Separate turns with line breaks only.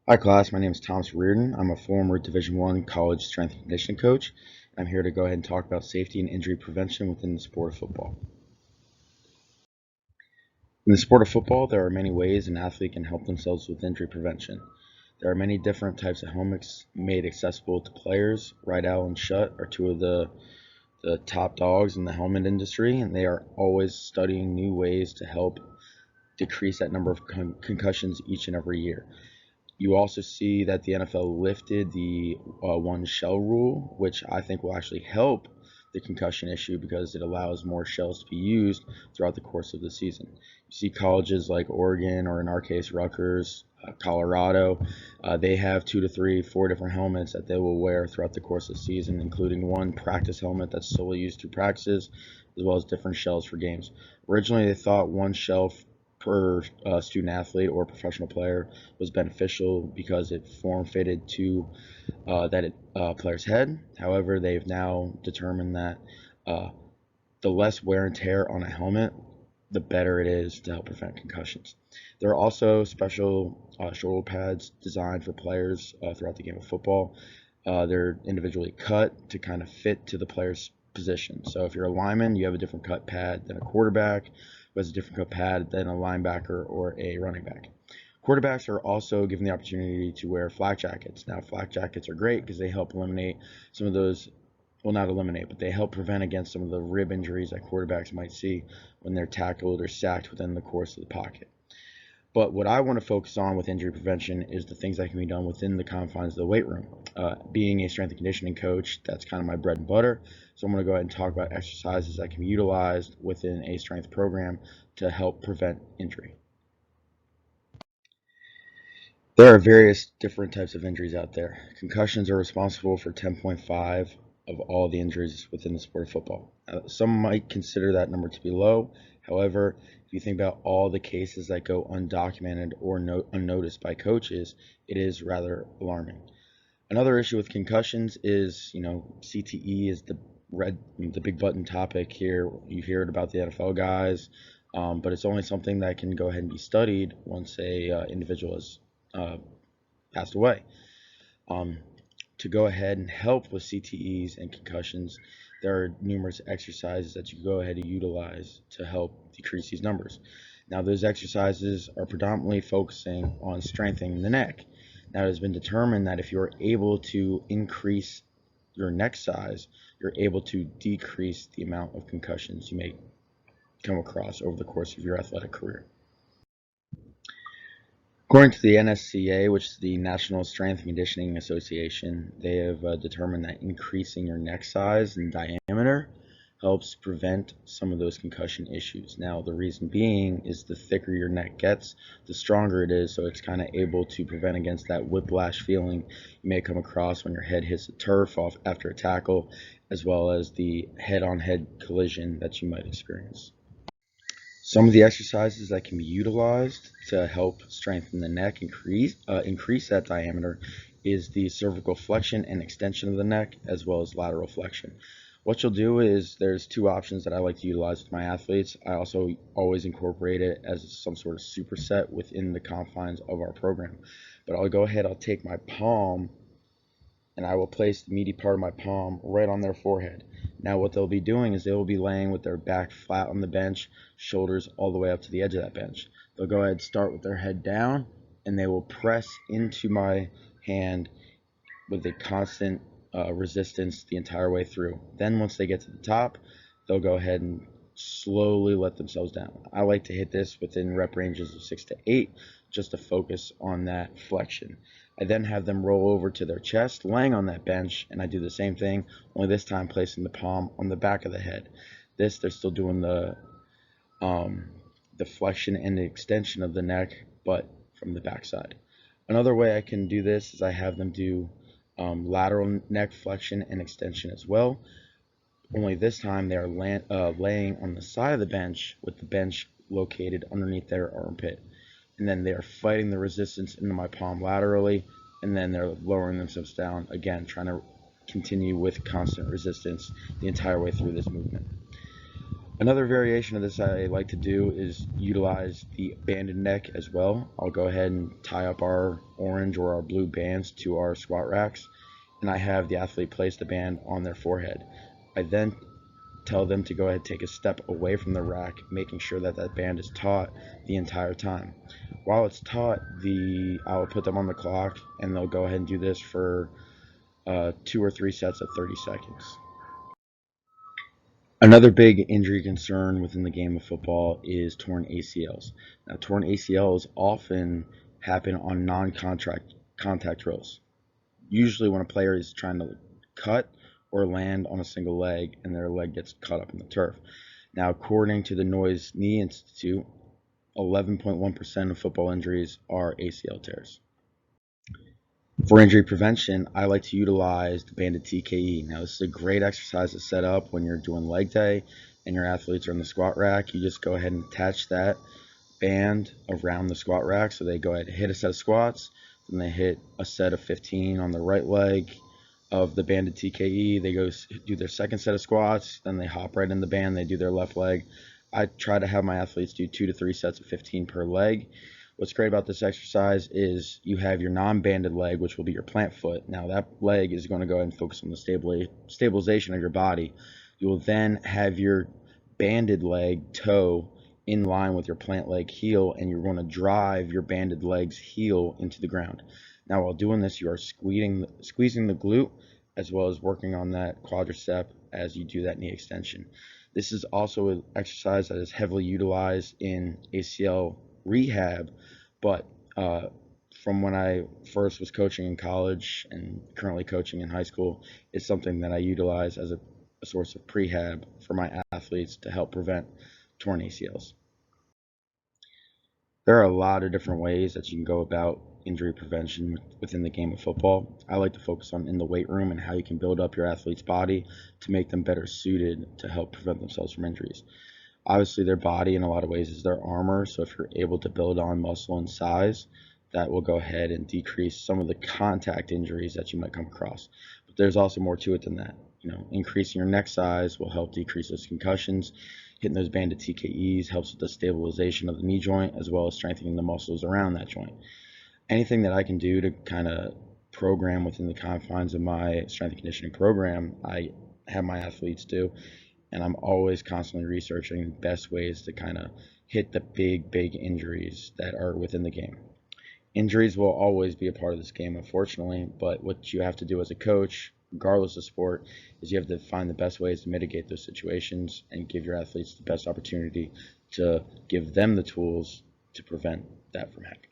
Hi class, my name is Thomas Reardon. I'm a former Division I college strength and conditioning coach. I'm here to go ahead and talk about safety and injury prevention within the sport of football. In the sport of football, there are many ways an athlete can help themselves with injury prevention. There are many different types of helmets made accessible to players. Rydell and Schutt are two of the top dogs in the helmet industry, and they are always studying new ways to help decrease that number of concussions each and every year. You also see that the NFL lifted the one shell rule, which I think will actually help the concussion issue because it allows more shells to be used throughout the course of the season. You see colleges like Oregon, or in our case, Rutgers, Colorado, they have 2 to 3, 4 different helmets that they will wear throughout the course of the season, including one practice helmet that's solely used through practices, as well as different shells for games. Originally, they thought one shell per student athlete or professional player was beneficial because it form fitted to that player's head. However, they've now determined that uh, the less wear and tear on a helmet, the better it is to help prevent concussions. There are also special shoulder pads designed for players throughout the game of football. They're individually cut to kind of fit to the player's position. So if you're a lineman, you have a different cut pad than a quarterback, who has a different cut pad than a linebacker or a running back. Quarterbacks are also given the opportunity to wear flak jackets. Now, flak jackets are great because they help eliminate some of those, well, not eliminate, but they help prevent against some of the rib injuries that quarterbacks might see when they're tackled or sacked within the course of the pocket. But what I want to focus on with injury prevention is the things that can be done within the confines of the weight room. Being a strength and conditioning coach, that's kind of my bread and butter. So I'm going to go ahead and talk about exercises that can be utilized within a strength program to help prevent injury. There are various different types of injuries out there. Concussions are responsible for 10.5 of all the injuries within the sport of football. Some might consider that number to be low. However, if you think about all the cases that go undocumented or unnoticed by coaches, it is rather alarming. Another issue with concussions is, CTE is the big button topic here. You hear it about the NFL guys, but it's only something that can go ahead and be studied once a individual has uh, passed away. Um, to go ahead and help with CTEs and concussions, there are numerous exercises that you can go ahead and utilize to help decrease these numbers. Now, those exercises are predominantly focusing on strengthening the neck. Now, it has been determined that if you're able to increase your neck size, you're able to decrease the amount of concussions you may come across over the course of your athletic career. According to the NSCA, which is the National Strength and Conditioning Association, they have determined that increasing your neck size and diameter helps prevent some of those concussion issues. Now, the reason being is the thicker your neck gets, the stronger it is, so it's kind of able to prevent against that whiplash feeling you may come across when your head hits the turf off after a tackle, as well as the head-on-head collision that you might experience. Some of the exercises that can be utilized to help strengthen the neck, increase that diameter, is the cervical flexion and extension of the neck, as well as lateral flexion. What you'll do is there's two options that I like to utilize with my athletes. I also always incorporate it as some sort of superset within the confines of our program. But I'll take my palm and I will place the meaty part of my palm right on their forehead. Now what they'll be doing is they will be laying with their back flat on the bench, shoulders all the way up to the edge of that bench. They'll go ahead and start with their head down, and they will press into my hand with a constant resistance the entire way through. Then once they get to the top, they'll go ahead and slowly let themselves down. I like to hit this within rep ranges of 6 to 8 just to focus on that flexion. I then have them roll over to their chest, laying on that bench, and I do the same thing, only this time placing the palm on the back of the head. This, they're still doing um, the flexion and the extension of the neck, but from the backside. Another way I can do this is I have them do lateral neck flexion and extension as well. Only this time they are laying on the side of the bench with the bench located underneath their armpit. And then they are fighting the resistance into my palm laterally, and then they're lowering themselves down, again, trying to continue with constant resistance the entire way through this movement. Another variation of this I like to do is utilize the banded neck as well. I'll go ahead and tie up our orange or our blue bands to our squat racks, and I have the athlete place the band on their forehead. I then tell them to go ahead and take a step away from the rack, making sure that that band is taut the entire time. While it's taut, I will put them on the clock, and they'll go ahead and do this for 2 or 3 sets of 30 seconds. Another big injury concern within the game of football is torn ACLs. Now, torn ACLs often happen on non-contact drills. Usually when a player is trying to cut or land on a single leg and their leg gets caught up in the turf. Now, according to the Noyes Knee Institute, 11.1% of football injuries are ACL tears. For injury prevention, I like to utilize the banded TKE. Now, this is a great exercise to set up when you're doing leg day and your athletes are in the squat rack. You just go ahead and attach that band around the squat rack. So they go ahead and hit a set of squats, then they hit a set of 15 on the right leg of the banded TKE. They go do their second set of squats, then they hop right in the band, they do their left leg. I try to have my athletes do 2 to 3 sets of 15 per leg. What's great about this exercise is you have your non-banded leg, which will be your plant foot. Now that leg is going to go ahead and focus on the stabilization of your body. You will then have your banded leg toe in line with your plant leg heel, and you're going to drive your banded leg's heel into the ground. Now while doing this, you are squeezing the glute as well as working on that quadricep as you do that knee extension. This is also an exercise that is heavily utilized in ACL rehab, but from when I first was coaching in college and currently coaching in high school, it's something that I utilize as a source of prehab for my athletes to help prevent torn ACLs. There are a lot of different ways that you can go about injury prevention within the game of football. I like to focus on in the weight room and how you can build up your athlete's body to make them better suited to help prevent themselves from injuries. Obviously, their body in a lot of ways is their armor, so if you're able to build on muscle and size, that will go ahead and decrease some of the contact injuries that you might come across. But there's also more to it than that. Increasing your neck size will help decrease those concussions. Hitting those banded TKEs helps with the stabilization of the knee joint as well as strengthening the muscles around that joint. Anything that I can do to kind of program within the confines of my strength and conditioning program, I have my athletes do, and I'm always constantly researching best ways to kind of hit the big injuries that are within the game. Injuries will always be a part of this game, unfortunately, but what you have to do as a coach, regardless of sport, is you have to find the best ways to mitigate those situations and give your athletes the best opportunity to give them the tools to prevent that from happening.